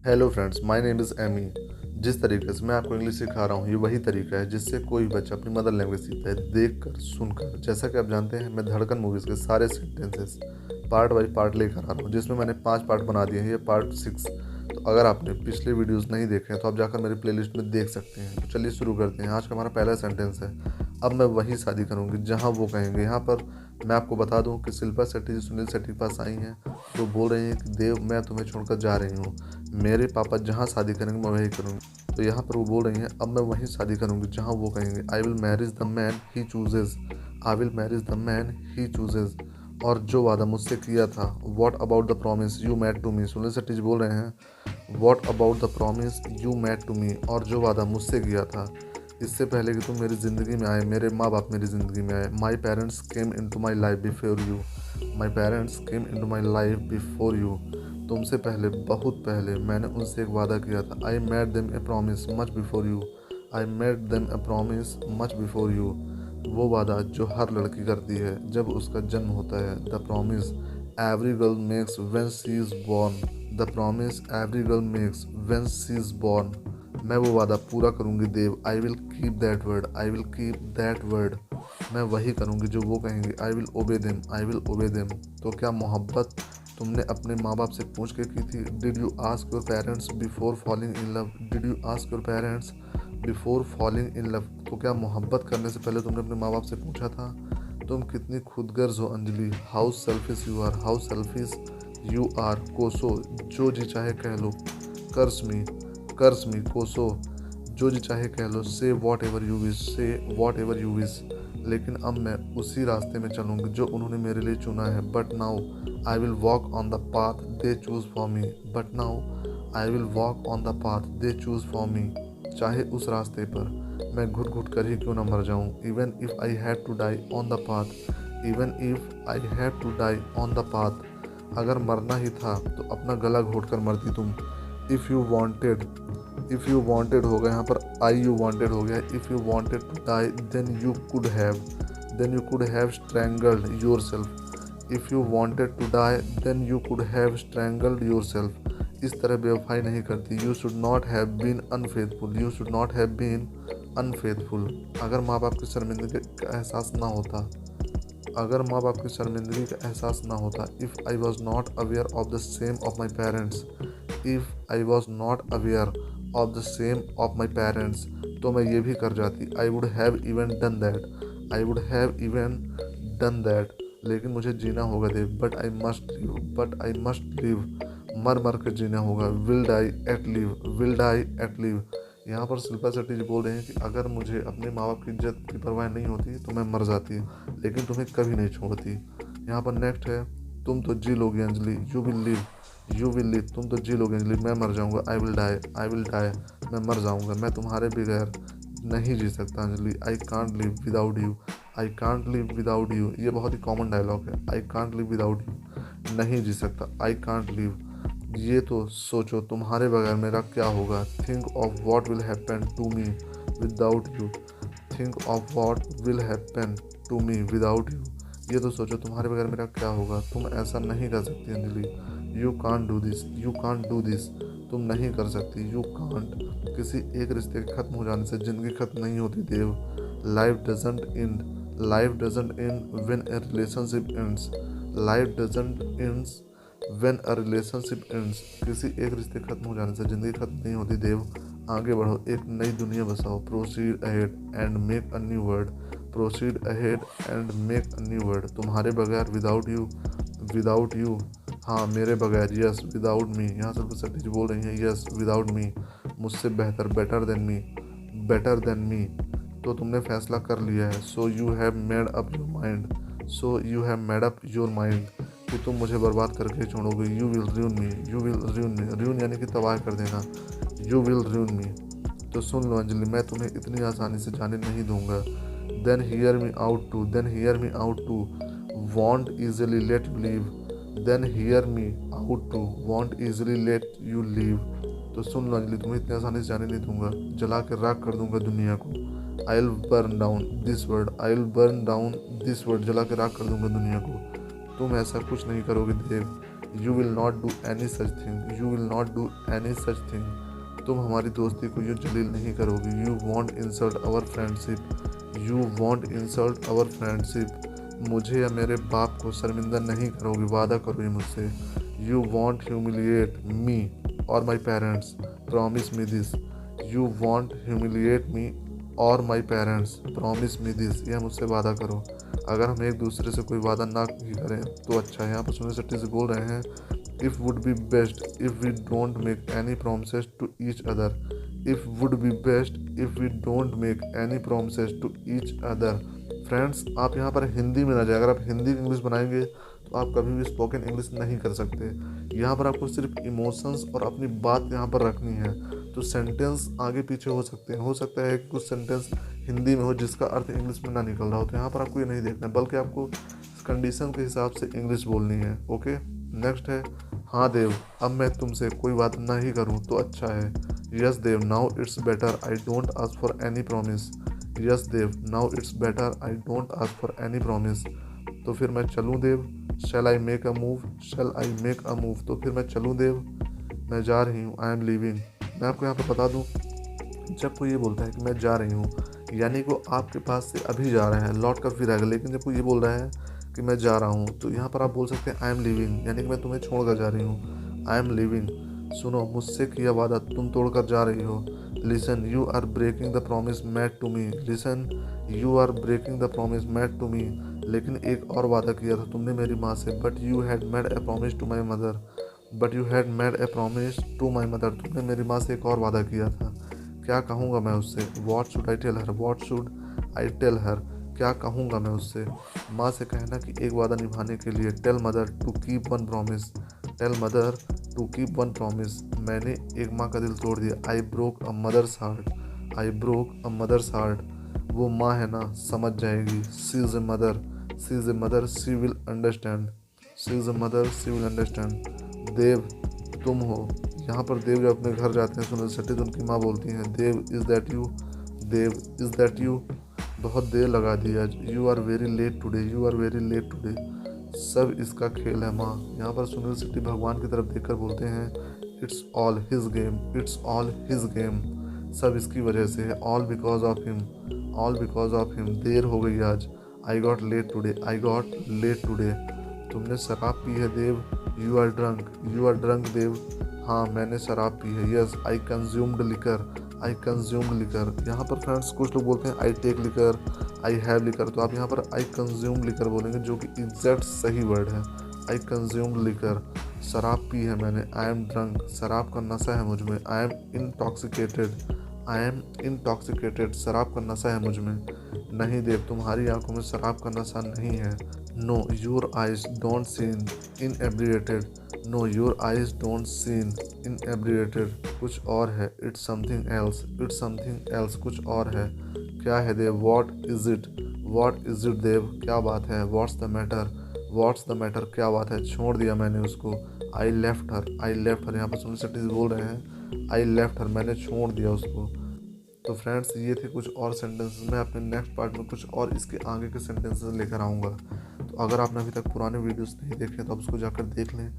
Hello friends, my name is Amy. जिस तरीके से मैं आपको इंग्लिश सिखा रहा हूँ, ये वही तरीका है जिससे कोई बच्चा अपनी मदर लैंग्वेज सीखता है, देखकर, सुनकर। जैसा कि आप जानते हैं, मैं धड़कन मूवीज़ के सारे सेंटेंसेस पार्ट बाय पार्ट लेकर आ रहा हूँ, जिसमें मैंने 5 पार्ट बना दिए हैं, ये पार्ट 6। तो अगर आपने पिछले वीडियोस नहीं देखे हैं तो आप जाकर मेरी प्लेलिस्ट में देख सकते हैं। तो चलिए शुरू करते हैं। आज का हमारा पहला सेंटेंस है, अब मैं वही शादी करूँगी जहाँ वो कहेंगे। यहाँ पर मैं आपको बता दूँ कि शिल्पा शेट्टी जी सुनील शेट्टी के पास आई हैं, तो बोल रही हैं कि देव, मैं तुम्हें छोड़कर जा रही हूँ, मेरे पापा जहाँ शादी करेंगे मैं वही करूँगी। तो यहाँ पर वो बोल रही हैं, अब मैं वहीं शादी करूँगी जहाँ वो कहेंगे। I will marriage the man he chooses. I will marriage the man he chooses. और जो वादा मुझसे किया था, what about the promise you made to me. Sunil Shetty ji बोल रहे हैं, what about the promise you made to me. और जो वादा मुझसे किया था इससे पहले कि तुम मेरी ज़िंदगी में आए, मेरे माँ बाप मेरी ज़िंदगी में आए। My parents came into my life before you. My parents came into my life before you. तुमसे पहले, बहुत पहले मैंने उनसे एक वादा किया था। I made them A promise much before you. I made them A promise much before you. वो वादा जो हर लड़की करती है जब उसका जन्म होता है। The promise every girl makes when she is born. The promise every girl makes when she is born. मैं वो वादा पूरा करूँगी Dev. I will keep that word. I will keep that word. मैं वही करूँगी जो वो कहेंगे। I will obey them. I will obey them. तो क्या मोहब्बत तुमने अपने माँ बाप से पूछ के की थी? Did you ask your parents before falling in love? Did you ask your parents before falling in love? तो क्या मोहब्बत करने से पहले तुमने अपने माँ बाप से पूछा था? तुम कितनी खुदगर्ज हो Anjali. How selfish you are. How selfish you are. कोसो, जो जी चाहे कह लो। कर्स मी, कर्स मी। कोसो, जो जी चाहे कह लो। से वॉट एवर यू विश। से वॉट एवर यू विश। लेकिन अब मैं उसी रास्ते में चलूँगी जो उन्होंने मेरे लिए चुना है। But now I will walk on the path they choose for me. But now I will walk on the path they choose for me. चाहे उस रास्ते पर मैं घुट घुट कर ही क्यों ना मर जाऊँ। Even if I have to die on the path. Even if I have to die on the path. अगर मरना ही था तो अपना गला घोट कर मरती तुम। If you wanted, if you wanted हो गया यहाँ पर, आई यू वॉन्टेड हो गया। If you wanted to die then you could have strangled yourself. If you wanted to die then you could have strangled yourself. इस तरह बेवफाई नहीं करती। You should not have been unfaithful. You should not have been unfaithful. अगर माँ बाप की शर्मिंदगी का एहसास ना होता, अगर माँ बाप की शर्मिंदगी का एहसास ना होता। If I was not aware of the same of my parents. If I was not aware of the same of my parents, तो मैं ये भी कर जाती। I would have even done that. I would have even done that. लेकिन मुझे जीना होगा Dev. But I must live. But I must live. मर मर कर जीना होगा। Will die at live. Will die at live. यहाँ पर शिल्पा शेट्टी जी बोल रहे हैं कि अगर मुझे अपने माँ बाप की इज्जत की परवाह नहीं होती तो मैं मर जाती, लेकिन तुम्हें कभी नहीं छोड़ती। यहाँ पर नेक्स्ट है, तुम तो जी लोगी Anjali. You will live. You will live. तुम तो जी लोगे अंजलि, मैं मर जाऊँगा। I will die. I will die. मैं मर जाऊँगा। मैं तुम्हारे बगैर नहीं जी सकता Anjali. I can't live without you. I can't live without you. ये बहुत ही कॉमन डायलॉग है। I can't live without you, नहीं जी सकता। I can't live. ये तो सोचो तुम्हारे बगैर मेरा क्या होगा। Think of what will happen to me without you. Think of what will happen to me without you. ये तो सोचो तुम्हारे बगैर मेरा क्या होगा। तुम ऐसा नहीं कर सकती Anjali. You can't do this. You can't do this. तुम नहीं कर सकती। You can't. किसी एक रिश्ते के खत्म हो जाने से ज़िंदगी खत्म नहीं होती Dev. Life doesn't end. Life doesn't end when a relationship ends. Life doesn't ends when a relationship ends. किसी एक रिश्ते खत्म हो जाने से ज़िंदगी खत्म नहीं होती देव। आगे बढ़ो, एक नई दुनिया बसाओ। Proceed ahead and make a new world. Proceed ahead and make a new world. तुम्हारे बगैर, विदाउट यू। विदाउट यू, हाँ मेरे बगैर। Yes without me. यहाँ से सतीश जी बोल रही हैं, यस विदाउट मी। मुझसे बेहतर, better than me. Better than me. तो तुमने फैसला कर लिया है। So you have made up your mind. So you have made up your mind कि तुम मुझे बर्बाद करके छोड़ोगे। You will ruin me. You will ruin me. Ruin यानी कि तबाह कर देना। You will ruin me. तो सुन लो अंजलि, मैं तुम्हें इतनी आसानी से जाने नहीं दूंगा। Then hear me out too. Then hear me out too won't easily let you leave. Then hear me out too won't easily let you leave. तो सुन लो अंजलि, तुम्हें इतनी आसानी से जाने नहीं दूंगा। जला के राख कर दूंगा दुनिया को। I will burn down this world. I will burn down this world. जला के राख कर दूंगा दुनिया को। तुम ऐसा कुछ नहीं करोगे Dev. You will not do any such thing, you will not do any such thing. तुम हमारी दोस्ती को यूँ जलील नहीं करोगी। You won't insult our friendship, you won't insult our friendship. मुझे या मेरे बाप को शर्मिंदा नहीं करोगी, वादा करो ये मुझसे। यू वॉन्ट ह्यूमिलिएट मी और my parents, promise me this. You won't humiliate me और my parents, promise me this. यह मुझसे वादा करो। अगर हम एक दूसरे से कोई वादा ना भी करें तो अच्छा है। यहाँ पर सुनील शेट्टी से बोल रहे हैं, if would be best if we don't make any promises to each other, if would be best if we don't make any promises to each other. Friends, आप यहाँ पर हिंदी में ना जाए। अगर आप हिंदी इंग्लिश बनाएंगे तो आप कभी भी स्पोकन इंग्लिश नहीं कर सकते। यहाँ पर आपको सिर्फ इमोशंस और अपनी बात यहाँ पर रखनी है। तो सेंटेंस आगे पीछे हो सकते हैं, हो सकता है कि कुछ सेंटेंस हिंदी में हो जिसका अर्थ इंग्लिश में ना निकल रहा हो, तो यहाँ पर आपको ये नहीं देखना है, बल्कि आपको कंडीशन के हिसाब से इंग्लिश बोलनी है। ओके, नेक्स्ट है, हाँ देव, अब मैं तुमसे कोई बात नहीं करूँ तो अच्छा है। Yes Dev, now it's better, I don't ask for any promise. Yes Dev, now it's better, I don't ask for any promise. तो फिर मैं चलूँ Dev, shall I make a move, shall I make a move. तो फिर मैं चलूँ देव, मैं जा रही हूँ, आई एम लीविंग। मैं आपको यहाँ पर बता दूँ, जब कोई ये बोलता है कि मैं जा रही हूँ, यानी कि वो आपके पास से अभी जा रहे हैं, लौट कर फिर आएगा। लेकिन जब कोई ये बोल रहा है कि मैं जा रहा हूँ, तो यहाँ पर आप बोल सकते हैं आई एम लीविंग, यानी कि मैं तुम्हें छोड़ कर जा रही हूँ, आई एम लीविंग। सुनो, मुझसे किया वादा तुम तोड़ कर जा रही हो। Listen, you are breaking the promise made to me. Listen, you are breaking the promise made to me. लेकिन एक और वादा किया था तुमने मेरी माँ से। But you had made a promise to my mother, but you had made a promise to my mother. तुमने मेरी माँ से एक और वादा किया था। क्या कहूँगा मैं उससे? What should I tell her, what should I tell her. क्या कहूँगा मैं उससे? माँ से कहना कि एक वादा निभाने के लिए। Tell mother to keep one promise, tell mother to keep one promise. मैंने एक माँ का दिल तोड़ दिया। I broke a mother's heart, I broke a mother's heart. वो माँ है ना, समझ जाएगी। She is a mother, she is a mother, she will understand, she is a mother, she will understand. Dev, तुम हो। यहाँ पर देव जब अपने घर जाते हैं सुनील शेट्टी, तो उनकी माँ बोलती हैं, Dev is that you, Dev is that you. बहुत देर लगा दी आज। You are very late today, you are very late today. सब इसका खेल है माँ। यहाँ पर सुनील शेट्टी भगवान की तरफ देखकर बोलते हैं, it's all his game, it's all his game. सब इसकी वजह से है, all because of him, all because of him. देर हो गई आज। I got late today, I got late today. तुमने शराब पी है देव। You are drunk, you are drunk Dev. हाँ, मैंने शराब पी है। Yes, I consumed liquor, I consumed liquor. यहाँ पर फ्रेंड्स कुछ लोग बोलते हैं I take liquor, I have liquor, तो आप यहाँ पर आई कंज्यूम्ड लिकर बोलेंगे, जो कि एग्जैक्ट सही वर्ड है। आई कंज्यूम्ड लिकर, शराब पी है मैंने। आई एम ड्रंक, शराब का नशा है मुझ में। I am intoxicated, I am intoxicated, शराब का नशा है मुझ में। नहीं देव, तुम्हारी आंखों में शराब का नशा नहीं है। No, your eyes don't seem inebriated, no your eyes don't seem inebriated. कुछ और है। It's something else, it's something else, कुछ और है। क्या है Dev? What is it, what is it Dev? क्या बात है? What's the matter, what's the matter? क्या बात है? छोड़ दिया मैंने उसको। I left her, I left her. यहाँ पर सुनील शेट्टी बोल रहे हैं, आई लेफ्ट हर, मैंने छोड़ दिया उसको। तो फ्रेंड्स, ये थे कुछ और सेंटेंसेस। मैं अपने नेक्स्ट पार्ट में कुछ और इसके आगे के सेंटेंसेस लेकर आऊँगा। तो अगर आपने अभी तक पुराने वीडियोस नहीं देखे तो आप उसको जाकर देख लें।